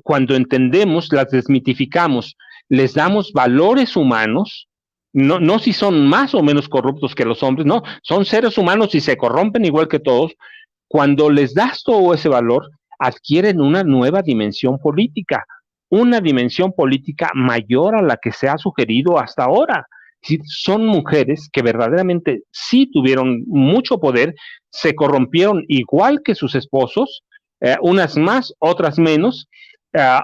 Speaker 2: cuando entendemos, las desmitificamos, les damos valores humanos. No si son más o menos corruptos que los hombres, no, son seres humanos y se corrompen igual que todos. Cuando les das todo ese valor, adquieren una nueva dimensión política, una dimensión política mayor a la que se ha sugerido hasta ahora. Son mujeres que verdaderamente sí tuvieron mucho poder, se corrompieron igual que sus esposos, unas más, otras menos,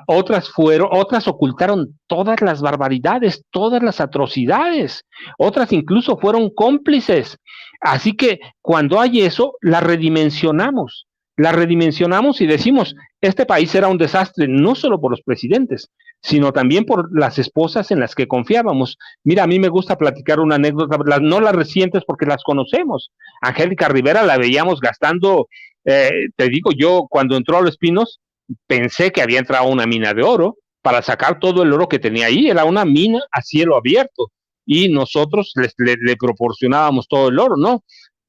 Speaker 2: otras ocultaron todas las barbaridades, todas las atrocidades, otras incluso fueron cómplices. Así que cuando hay eso, la redimensionamos y decimos, este país era un desastre, no solo por los presidentes, sino también por las esposas en las que confiábamos. Mira, a mí me gusta platicar una anécdota, no las recientes porque las conocemos. Angélica Rivera la veíamos gastando, te digo yo, cuando entró a Los Pinos, pensé que había entrado a una mina de oro para sacar todo el oro que tenía ahí, era una mina a cielo abierto, y nosotros le proporcionábamos todo el oro, ¿no?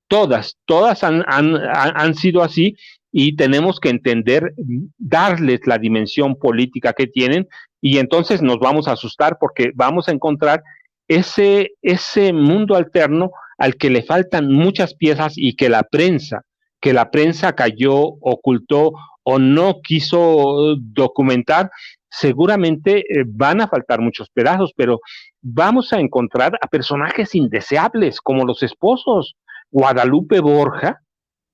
Speaker 2: Todas han sido así, y tenemos que entender, darles la dimensión política que tienen, y entonces nos vamos a asustar porque vamos a encontrar ese mundo alterno al que le faltan muchas piezas y que la prensa cayó, ocultó o no quiso documentar. Seguramente van a faltar muchos pedazos, pero vamos a encontrar a personajes indeseables como los esposos. Guadalupe Borja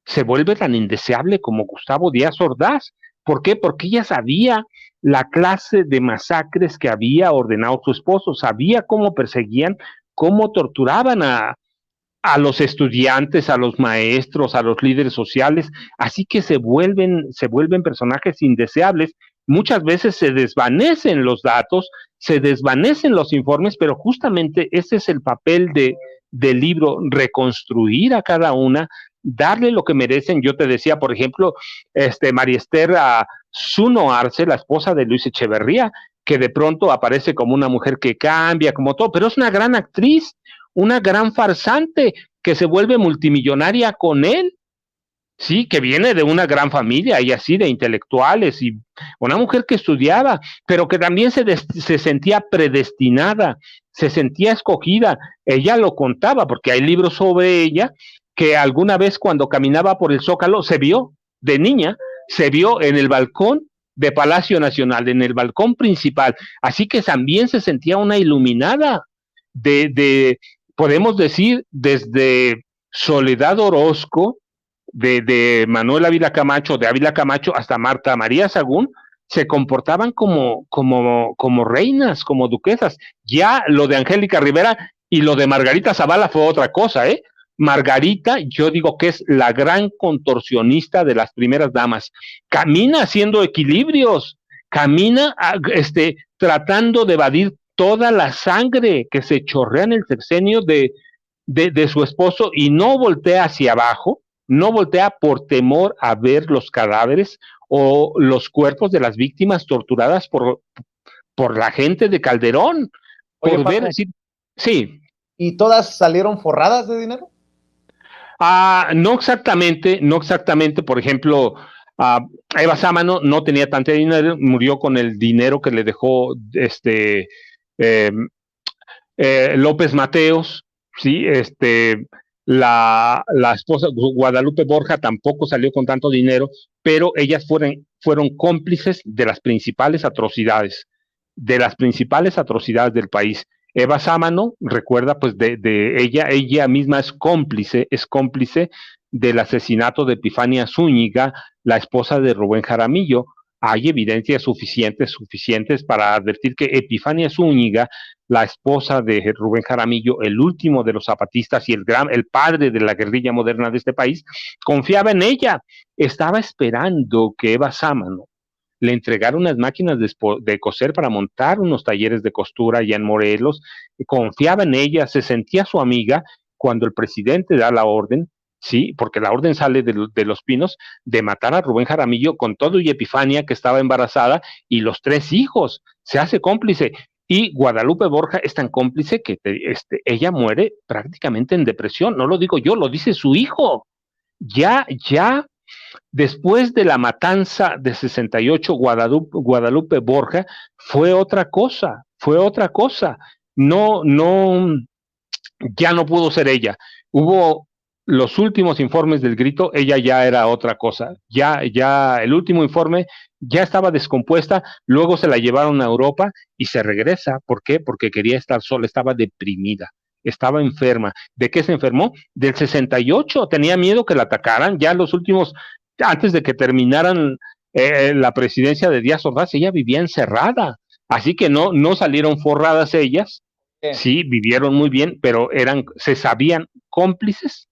Speaker 2: se vuelve tan indeseable como Gustavo Díaz Ordaz. ¿Por qué? Porque ella sabía la clase de masacres que había ordenado su esposo, sabía cómo perseguían, cómo torturaban a los estudiantes, a los maestros, a los líderes sociales, así que se vuelven personajes indeseables. Muchas veces se desvanecen los datos, se desvanecen los informes, pero justamente ese es el papel del libro, reconstruir a cada una, darle lo que merecen. Yo te decía, por ejemplo, María Esther Zuno Arce, la esposa de Luis Echeverría, que de pronto aparece como una mujer que cambia, como todo, pero es una gran actriz, una gran farsante que se vuelve multimillonaria con él, sí, que viene de una gran familia y así de intelectuales, y una mujer que estudiaba, pero que también se sentía predestinada, se sentía escogida. Ella lo contaba porque hay libros sobre ella, que alguna vez cuando caminaba por el Zócalo se vio de niña, se vio en el balcón de Palacio Nacional, en el balcón principal, así que también se sentía una iluminada de podemos decir, desde Soledad Orozco, de Manuel Ávila Camacho, de Ávila Camacho hasta Marta María Sagún, se comportaban como reinas, como duquesas. Ya lo de Angélica Rivera y lo de Margarita Zavala fue otra cosa, ¿eh? Margarita, yo digo que es la gran contorsionista de las primeras damas. Camina haciendo equilibrios, camina tratando de evadir toda la sangre que se chorrea en el sexenio de su esposo, y no voltea hacia abajo, no voltea por temor a ver los cadáveres o los cuerpos de las víctimas torturadas por la gente de Calderón.
Speaker 1: Oye,
Speaker 2: Por
Speaker 1: Paco,
Speaker 2: ver, sí.
Speaker 1: ¿y todas salieron forradas de dinero?
Speaker 2: No exactamente, no exactamente. Por ejemplo, Eva Sámano no tenía tanto dinero, murió con el dinero que le dejó eh, López Mateos, sí, la esposa Guadalupe Borja tampoco salió con tanto dinero, pero ellas fueron cómplices de las principales atrocidades del país. Eva Sámano, recuerda, pues de ella misma es cómplice del asesinato de Epifania Zúñiga, la esposa de Rubén Jaramillo. Hay evidencias suficientes para advertir que Epifania Zúñiga, la esposa de Rubén Jaramillo, el último de los zapatistas y el padre de la guerrilla moderna de este país, confiaba en ella. Estaba esperando que Eva Sámano le entregara unas máquinas de coser para montar unos talleres de costura allá en Morelos. Confiaba en ella, se sentía su amiga. Cuando el presidente da la orden, sí, porque la orden sale de Los Pinos, de matar a Rubén Jaramillo con todo y Epifania, que estaba embarazada, y los 3 hijos, se hace cómplice. Y Guadalupe Borja es tan cómplice que ella muere prácticamente en depresión. No lo digo yo, lo dice su hijo. Ya después de la matanza de 68, Guadalupe Borja fue otra cosa. No, ya no pudo ser ella. Hubo los últimos informes del Grito, ella ya era otra cosa. Ya el último informe ya estaba descompuesta, luego se la llevaron a Europa y se regresa. ¿Por qué? Porque quería estar sola, estaba deprimida, estaba enferma. ¿De qué se enfermó? Del 68, tenía miedo que la atacaran. Ya los últimos, antes de que terminaran la presidencia de Díaz Ordaz, ella vivía encerrada, así que no salieron forradas ellas, sí, vivieron muy bien, pero se sabían cómplices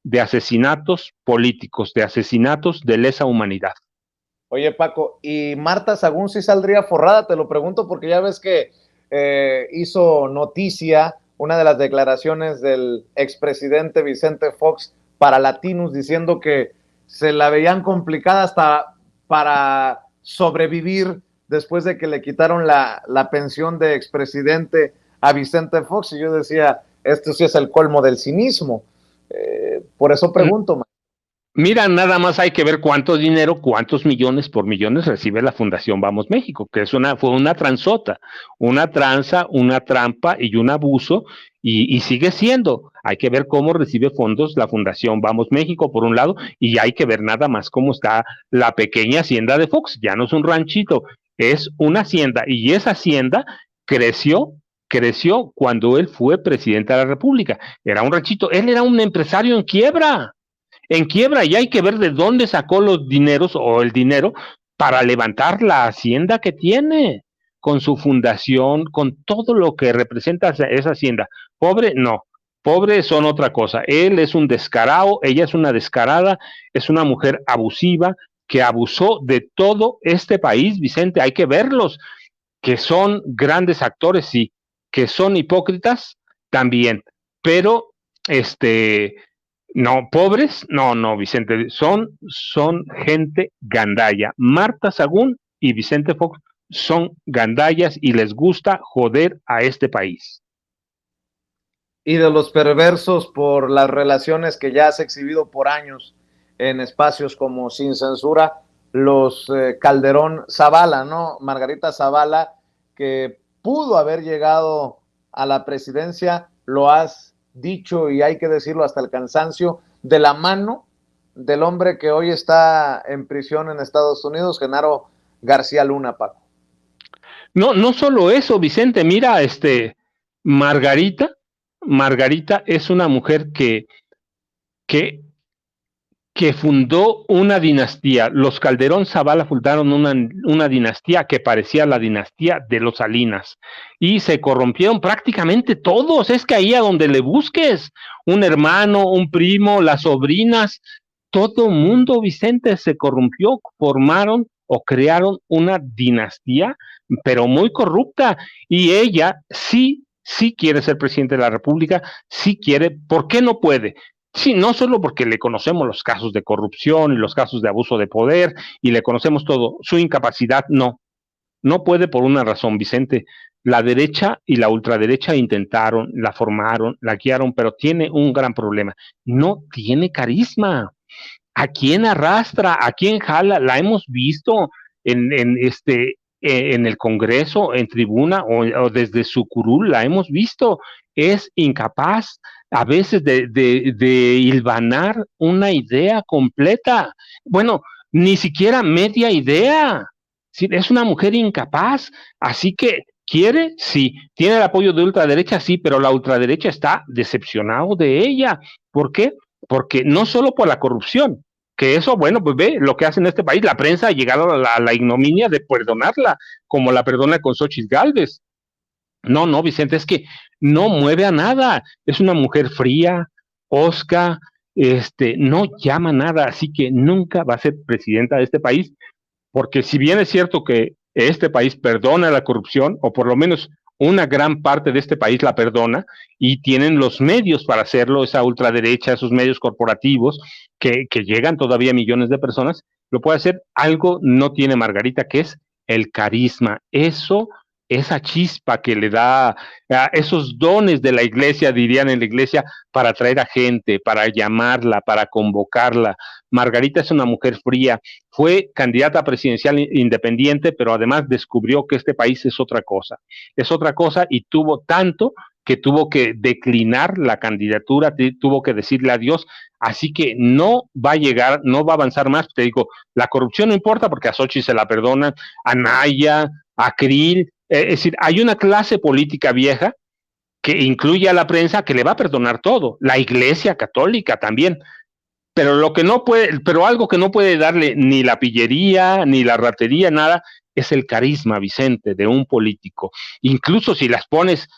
Speaker 2: de asesinatos políticos, de asesinatos de lesa humanidad.
Speaker 1: Oye, Paco, ¿y Marta Sagún sí saldría forrada? Te lo pregunto porque ya ves que hizo noticia una de las declaraciones del expresidente Vicente Fox para Latinus diciendo que se la veían complicada hasta para sobrevivir después de que le quitaron la pensión de expresidente a Vicente Fox. Y yo decía, esto sí es el colmo del cinismo. Por eso pregunto.
Speaker 2: Mira, nada más hay que ver cuánto dinero, cuántos millones por millones recibe la Fundación Vamos México, que fue una transota, una tranza, una trampa y un abuso, y sigue siendo. Hay que ver cómo recibe fondos la Fundación Vamos México, por un lado, y hay que ver nada más cómo está la pequeña hacienda de Fox. Ya no es un ranchito, es una hacienda, y esa hacienda creció cuando él fue presidente de la República. Era un ranchito, él era un empresario en quiebra, y hay que ver de dónde sacó los dineros o el dinero para levantar la hacienda que tiene, con su fundación, con todo lo que representa esa hacienda. Pobre, no, pobre son otra cosa. Él es un descarado, ella es una descarada, es una mujer abusiva que abusó de todo este país, Vicente. Hay que verlos, que son grandes actores, sí, que son hipócritas también, pero no, pobres, no, Vicente, son gente gandalla. Marta Sagún y Vicente Fox son gandallas y les gusta joder a este país.
Speaker 1: Y de los perversos por las relaciones que ya has exhibido por años en espacios como Sin Censura, los Calderón Zavala, ¿no? Margarita Zavala, que pudo haber llegado a la presidencia, lo has dicho y hay que decirlo hasta el cansancio, de la mano del hombre que hoy está en prisión en Estados Unidos, Genaro García Luna, Paco.
Speaker 2: No solo eso, Vicente, mira, Margarita es una mujer que fundó una dinastía. Los Calderón Zavala fundaron una dinastía que parecía la dinastía de los Salinas, y se corrompieron prácticamente todos. Es que ahí a donde le busques, un hermano, un primo, las sobrinas, todo mundo, Vicente, se corrompió, formaron o crearon una dinastía, pero muy corrupta, y ella sí quiere ser presidente de la República, sí quiere. ¿Por qué no puede? Sí, no solo porque le conocemos los casos de corrupción y los casos de abuso de poder y le conocemos todo, su incapacidad no puede por una razón, Vicente. La derecha y la ultraderecha intentaron, la formaron, la guiaron, pero tiene un gran problema. No tiene carisma. ¿A quién arrastra? ¿A quién jala? La hemos visto en el Congreso, en tribuna o desde su curul, la hemos visto. Es incapaz a veces de hilvanar una idea completa. Bueno, ni siquiera media idea. Sí, es una mujer incapaz, así que quiere, sí, tiene el apoyo de ultraderecha, sí, pero la ultraderecha está decepcionado de ella. ¿Por qué? Porque no solo por la corrupción, que eso, bueno, pues ve lo que hace en este país, la prensa ha llegado a la ignominia de perdonarla, como la perdona con Xóchitl Gálvez. No, Vicente, es que no mueve a nada, es una mujer fría, osca, no llama nada, así que nunca va a ser presidenta de este país, porque si bien es cierto que este país perdona la corrupción, o por lo menos una gran parte de este país la perdona, y tienen los medios para hacerlo, esa ultraderecha, esos medios corporativos que llegan todavía a millones de personas, lo puede hacer. Algo no tiene Margarita, que es el carisma. Esa chispa que le da, esos dones de la iglesia, dirían en la iglesia, para atraer a gente, para llamarla, para convocarla. Margarita es una mujer fría, fue candidata presidencial independiente, pero además descubrió que este país es otra cosa, y tuvo tanto que tuvo que declinar la candidatura, tuvo que decirle adiós, así que no va a llegar, no va a avanzar más. Te digo, la corrupción no importa porque a Xochitl se la perdonan, a Naya, a Krill, es decir, hay una clase política vieja que incluye a la prensa que le va a perdonar todo, la Iglesia Católica también, pero lo que no puede, pero algo que no puede darle ni la pillería, ni la ratería, nada, es el carisma, Vicente, de un político. Incluso si las pones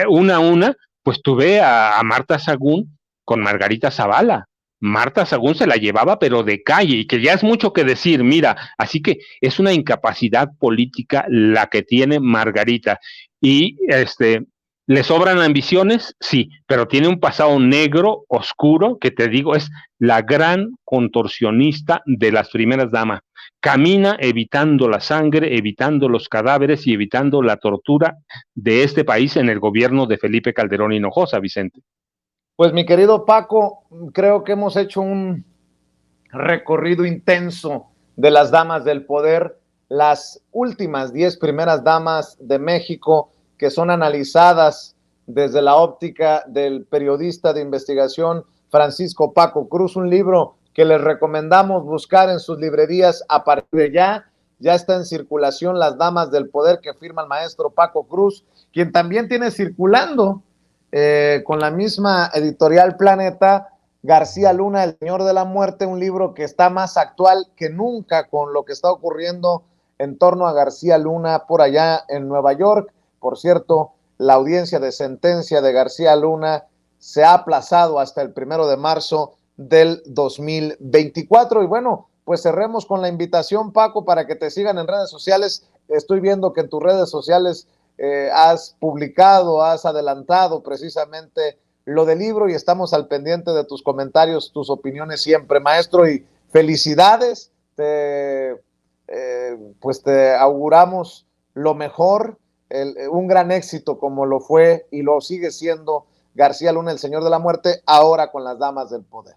Speaker 2: una a una, pues tú ve a Marta Sagún con Margarita Zavala. Marta Sagún se la llevaba, pero de calle, y que ya es mucho que decir, mira, así que es una incapacidad política la que tiene Margarita. Y ¿le sobran ambiciones? Sí, pero tiene un pasado negro, oscuro, que te digo, es la gran contorsionista de las primeras damas. Camina evitando la sangre, evitando los cadáveres y evitando la tortura de este país en el gobierno de Felipe Calderón Hinojosa, Vicente.
Speaker 1: Pues mi querido Paco, creo que hemos hecho un recorrido intenso de las damas del poder, las últimas 10 primeras damas de México que son analizadas desde la óptica del periodista de investigación Francisco Paco Cruz, un libro que les recomendamos buscar en sus librerías a partir de ya está en circulación Las Damas del Poder, que firma el maestro Paco Cruz, quien también tiene circulando con la misma editorial Planeta, García Luna, El Señor de la Muerte, un libro que está más actual que nunca con lo que está ocurriendo en torno a García Luna por allá en Nueva York. Por cierto, la audiencia de sentencia de García Luna se ha aplazado hasta el 1 de marzo del 2024. Y bueno, pues cerremos con la invitación, Paco, para que te sigan en redes sociales. Estoy viendo que en tus redes sociales has publicado, has adelantado precisamente lo del libro y estamos al pendiente de tus comentarios, tus opiniones siempre, maestro, y felicidades, pues te auguramos lo mejor, un gran éxito como lo fue y lo sigue siendo García Luna, El Señor de la Muerte, ahora con Las Damas del Poder.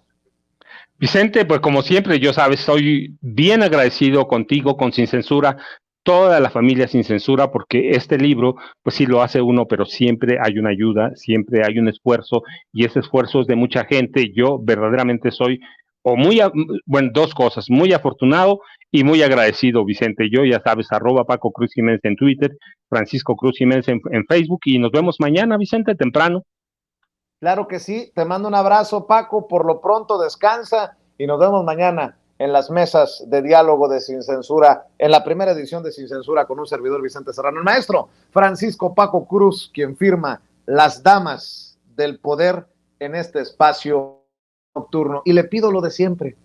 Speaker 2: Vicente, pues como siempre, yo sabes, soy bien agradecido contigo, con Sin Censura, toda la familia Sin Censura, porque este libro, pues sí lo hace uno, pero siempre hay una ayuda, siempre hay un esfuerzo, y ese esfuerzo es de mucha gente. Yo verdaderamente soy, bueno, dos cosas, muy afortunado y muy agradecido, Vicente. Yo, ya sabes, @Paco Cruz Jiménez en Twitter, Francisco Cruz Jiménez en Facebook, y nos vemos mañana, Vicente, temprano.
Speaker 1: Claro que sí, te mando un abrazo, Paco, por lo pronto descansa y nos vemos mañana en las mesas de diálogo de Sin Censura, en la primera edición de Sin Censura con un servidor, Vicente Serrano, el maestro Francisco Paco Cruz, quien firma Las Damas del Poder en este espacio nocturno. Y le pido lo de siempre,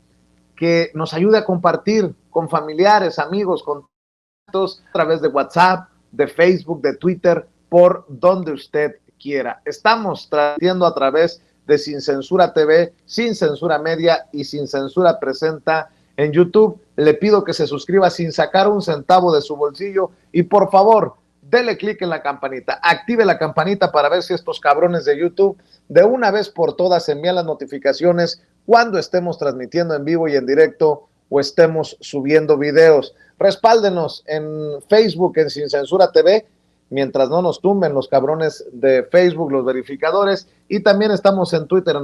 Speaker 1: que nos ayude a compartir con familiares, amigos, contactos a través de WhatsApp, de Facebook, de Twitter, por donde usted quiera. Estamos transmitiendo a través de Sin Censura TV, Sin Censura Media y Sin Censura Presenta en YouTube. Le pido que se suscriba sin sacar un centavo de su bolsillo y por favor, dele clic en la campanita, active la campanita para ver si estos cabrones de YouTube de una vez por todas envían las notificaciones cuando estemos transmitiendo en vivo y en directo o estemos subiendo videos. Respáldenos en Facebook, en Sin Censura TV, mientras no nos tumben los cabrones de Facebook, los verificadores, y también estamos en Twitter en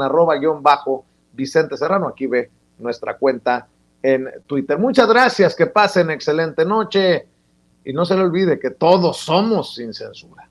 Speaker 1: @Vicente Serrano. Aquí ve nuestra cuenta en Twitter. Muchas gracias, que pasen excelente noche y no se le olvide que todos somos Sin Censura.